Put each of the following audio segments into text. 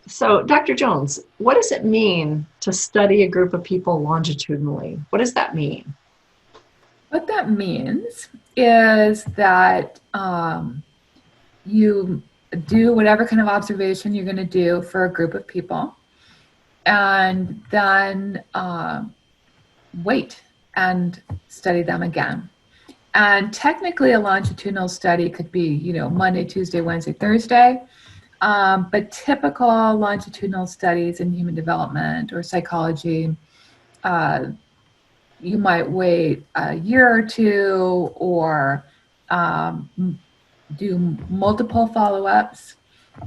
So, Dr. Jones, what does it mean to study a group of people longitudinally? What does that mean? What that means is that you do whatever kind of observation you're going to do for a group of people, and then wait and study them again. And technically, a longitudinal study could be, Monday, Tuesday, Wednesday, Thursday. But typical longitudinal studies in human development or psychology, uh, you might wait a year or two or um, do multiple follow-ups.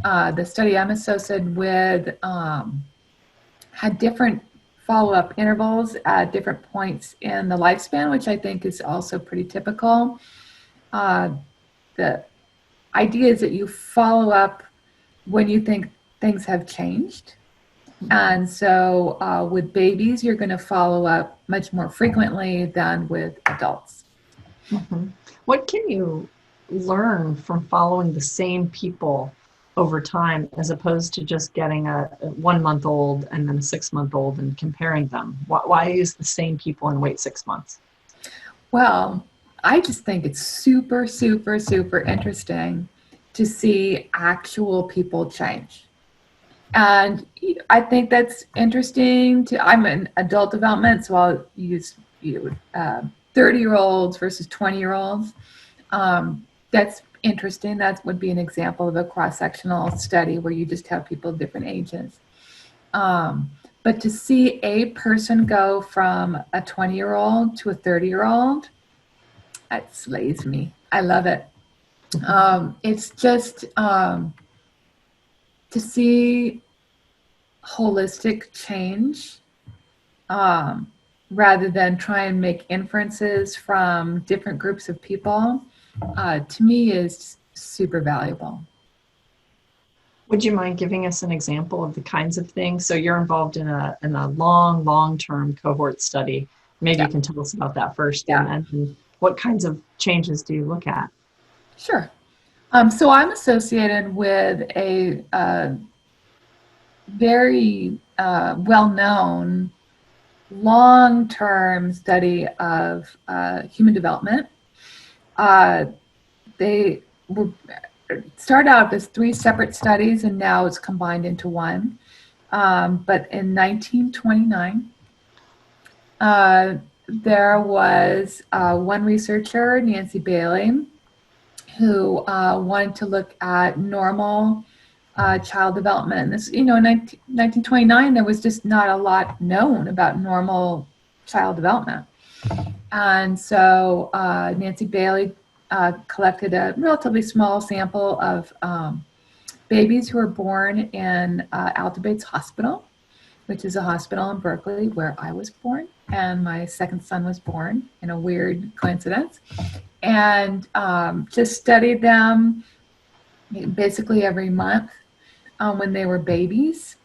The study I'm associated with had different follow-up intervals at different points in the lifespan, which I think is also pretty typical. Uh, the idea is that you follow up when you think things have changed. And so with babies, you're going to follow up much more frequently than with adults. Mhm. What can you learn from following the same people over time as opposed to just getting a 1 month old and then a 6 month old and comparing them? Why use the same people and wait 6 months? Well, I just think it's super, super, super interesting to see actual people change. And I think that's interesting to, I'm in adult development, so I'll use 30-year-olds versus 20-year-olds. That's interesting. That would be an example of a cross-sectional study where you just have people of different ages. But to see a person go from a 20-year-old to a 30-year-old, that slays me. I love it. It's just to see holistic change um, rather than try and make inferences from different groups of people, to me is super valuable. Would you mind giving us an example of the kinds of things? So you're involved in a long-term cohort study. Maybe you Yeah, can tell us about that first, and yeah, then what kinds of changes do you look at? sure. So I'm associated with a very well-known long-term study of human development. Uh, they were start out as three separate studies, and now it's combined into one. But in 1929, there was one researcher, Nancy Bailey, who wanted to look at normal child development. And this, in 1929, there was just not a lot known about normal child development. And so Nancy Bailey collected a relatively small sample of babies who were born in Alta Bates Hospital, which is a hospital in Berkeley where I was born, and my second son was born in a weird coincidence. And just studied them basically every month when they were babies,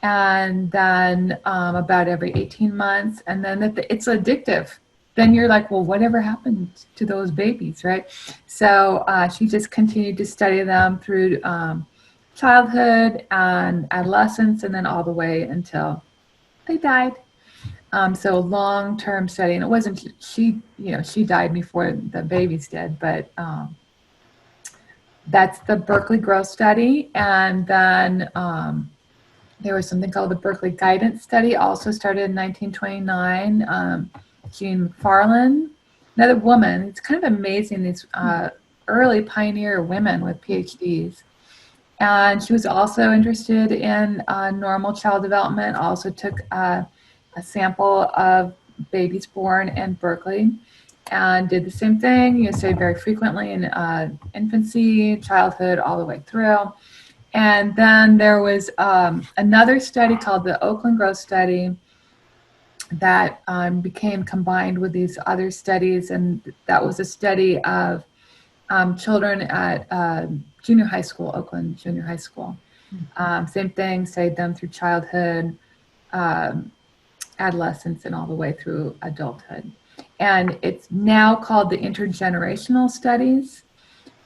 and then about every 18 months. And then it's addictive. Then you're like, well, whatever happened to those babies, right? So she just continued to study them through childhood and adolescence, and then all the way until they died. So long-term study, and it wasn't she died before the babies did, but that's the Berkeley Growth Study, and then there was something called the Berkeley Guidance Study, also started in 1929. Jean Farland, another woman. It's kind of amazing, these early pioneer women with PhDs. And she was also interested in normal child development, also took a sample of babies born in Berkeley and did the same thing, say very frequently in infancy, childhood, all the way through. And then there was another study called the Oakland Growth Study that became combined with these other studies. And that was a study of children at junior high school, Oakland Junior High School. Same thing, studied them through childhood, adolescence, and all the way through adulthood. And it's now called the intergenerational studies,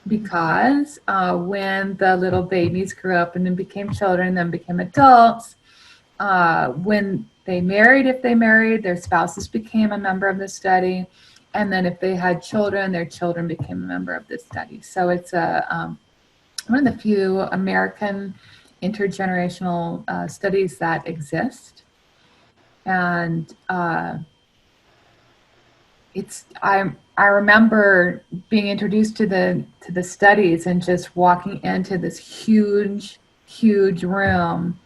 because when the little babies grew up and then became children, then became adults, when they married, if they married, their spouses became a member of the study. And then if they had children, their children became a member of the study. So it's one of the few American intergenerational studies that exist. And I remember being introduced to the studies and just walking into this huge room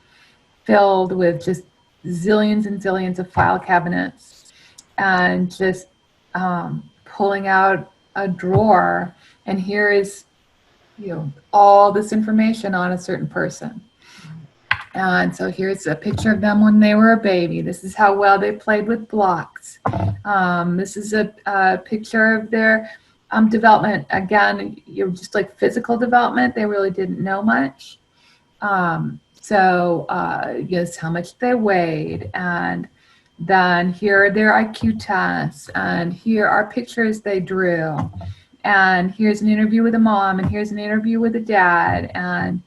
filled with just zillions and zillions of file cabinets, and just pulling out a drawer, and here is, all this information on a certain person. And so here's a picture of them when they were a baby. This is how well they played with blocks. This is a picture of their development. Again, just like physical development, they really didn't know much. So yes, how much they weighed, and then here are their IQ tests, and here are pictures they drew, and here's an interview with a mom, and here's an interview with a dad, and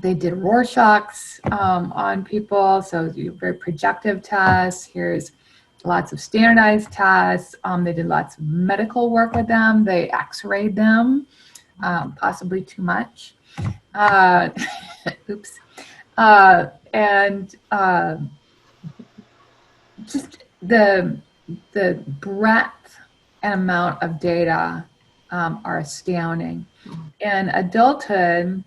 they did Rorschachs on people, so very projective tests. Here's lots of standardized tests. They did lots of medical work with them. They x-rayed them, possibly too much. Oops. And just the breadth and amount of data are astounding. In adulthood,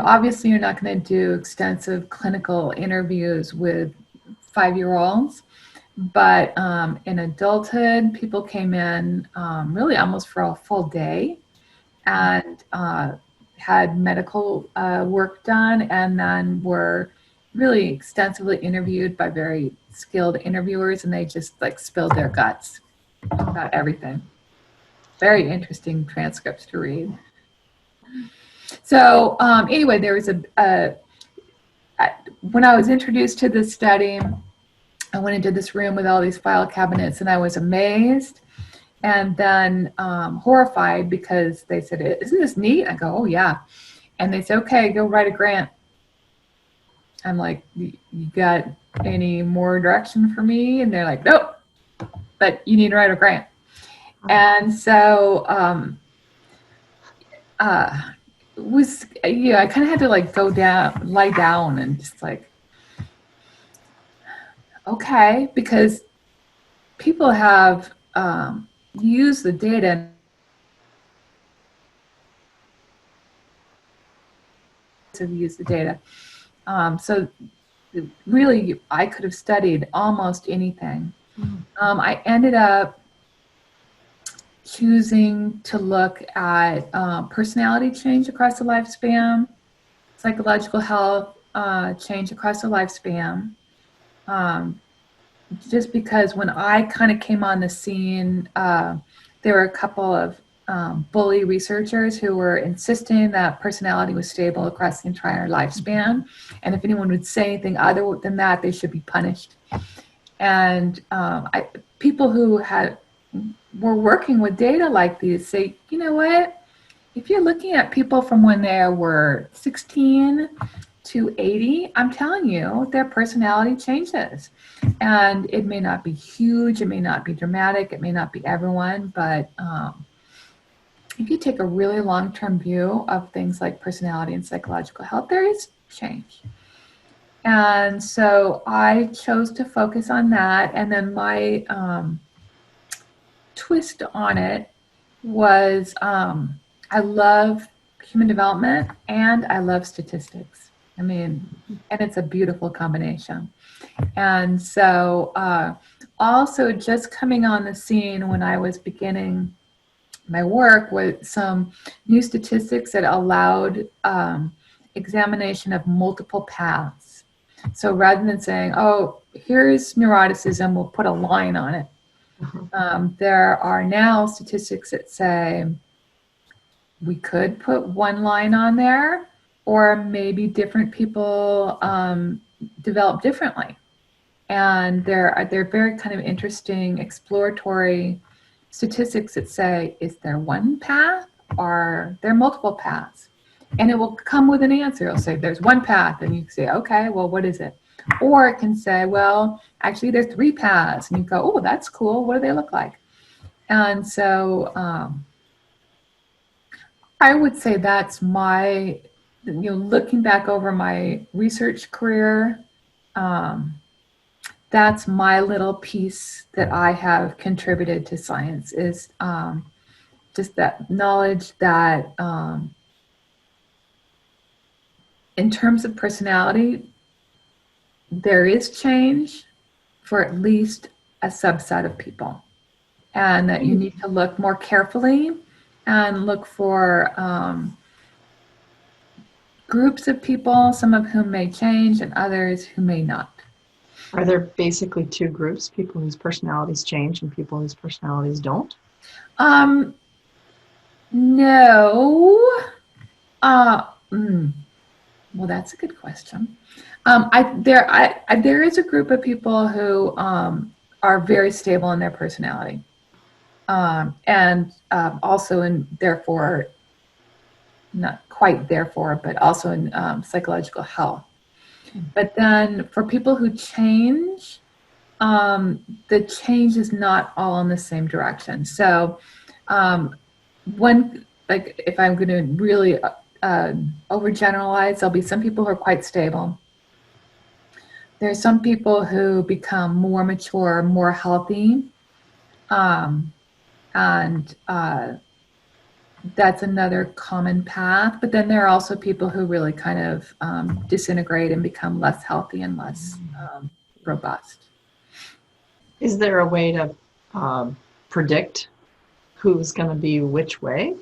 obviously you're not going to do extensive clinical interviews with 5-year-olds, but in adulthood, people came in really almost for a full day and had medical work done, and then were really extensively interviewed by very skilled interviewers, and they just spilled their guts about everything. Very interesting transcripts to read. So anyway, there was when I was introduced to this study, I went into this room with all these file cabinets, and I was amazed and then horrified, because they said, "Isn't this neat?" I go, "Oh yeah." And they said, "Okay, go write a grant." I'm like, "You got any more direction for me?" And they're like, "Nope, but you need to write a grant." And so was I kind of had to go down, lie down, and just okay, because people have used the data to use the data. So really, I could have studied almost anything. I ended up choosing to look at personality change across the lifespan, psychological health change across the lifespan, just because when I kind of came on the scene, there were a couple of bully researchers who were insisting that personality was stable across the entire lifespan, and if anyone would say anything other than that, they should be punished. And people who were working with data like these say, you know what, if you're looking at people from when they were 16 to 80, I'm telling you, their personality changes. And it may not be huge, it may not be dramatic, it may not be everyone, but if you take a really long-term view of things like personality and psychological health, there is change. And so I chose to focus on that. And then my twist on it was I love human development and I love statistics. I mean, and it's a beautiful combination. And so also just coming on the scene when I was beginning my work with some new statistics that allowed examination of multiple paths. So rather than saying, oh, here's neuroticism, we'll put a line on it. There are now statistics that say we could put one line on there, or maybe different people develop differently. And they're very kind of interesting exploratory statistics that say, is there one path or there are multiple paths? And it will come with an answer. It'll say there's one path, and you say, okay, well, what is it? Or it can say, well, actually there's 3 paths, and you go, oh, that's cool. What do they look like? And so I would say that's my, looking back over my research career, that's my little piece that I have contributed to science, is just that knowledge that in terms of personality, there is change for at least a subset of people, and that you need to look more carefully and look for groups of people, some of whom may change and others who may not. Are there basically 2 groups, people whose personalities change and people whose personalities don't? No. Well, that's a good question. There is a group of people who are very stable in their personality, and also in, therefore, not quite therefore, but also in psychological health. But then for people who change, the change is not all in the same direction. So if I'm going to really overgeneralize, there'll be some people who are quite stable. There's some people who become more mature, more healthy, and that's another common path. But then there are also people who really kind of disintegrate and become less healthy and less robust. Is there a way to predict who's going to be which way?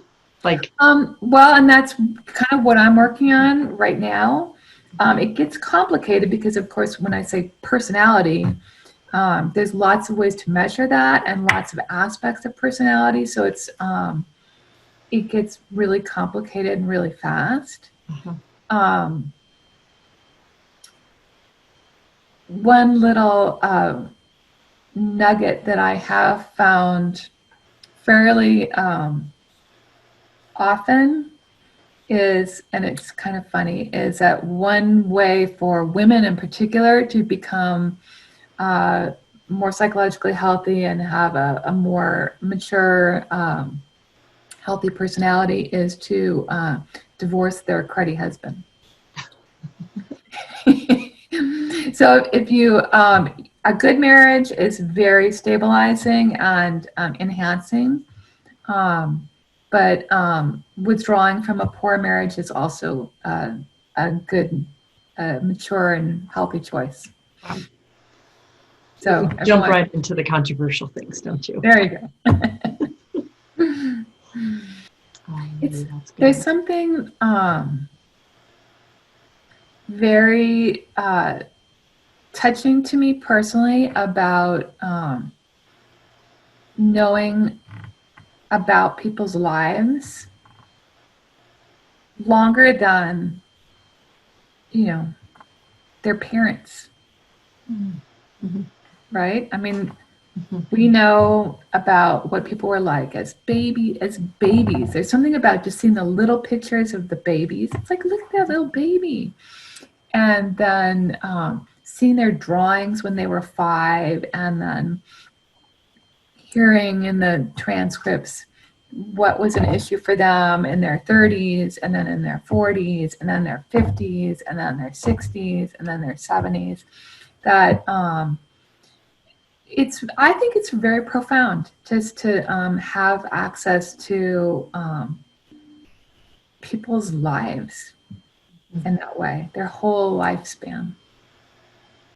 Well, and that's kind of what I'm working on right now. It gets complicated because, of course, when I say personality, there's lots of ways to measure that and lots of aspects of personality. So it gets really complicated and really fast. Mm-hmm. One little nugget that I have found fairly often is, and it's kind of funny, is that one way for women in particular to become more psychologically healthy and have a more mature, healthy personality is to divorce their cruddy husband. So if you, a good marriage is very stabilizing and enhancing, but withdrawing from a poor marriage is also a good, mature and healthy choice. So jump right into the controversial things, don't you? There you go. There's something very touching to me personally about knowing about people's lives longer than, their parents. Mm-hmm. Right? I mean, we know about what people were like as babies. There's something about just seeing the little pictures of the babies. It's like, look at that little baby. And then seeing their drawings when they were 5, and then hearing in the transcripts what was an issue for them in their 30s, and then in their 40s, and then their 50s, and then their 60s, and then their 70s. That I think it's very profound just to have access to people's lives in that way, their whole lifespan.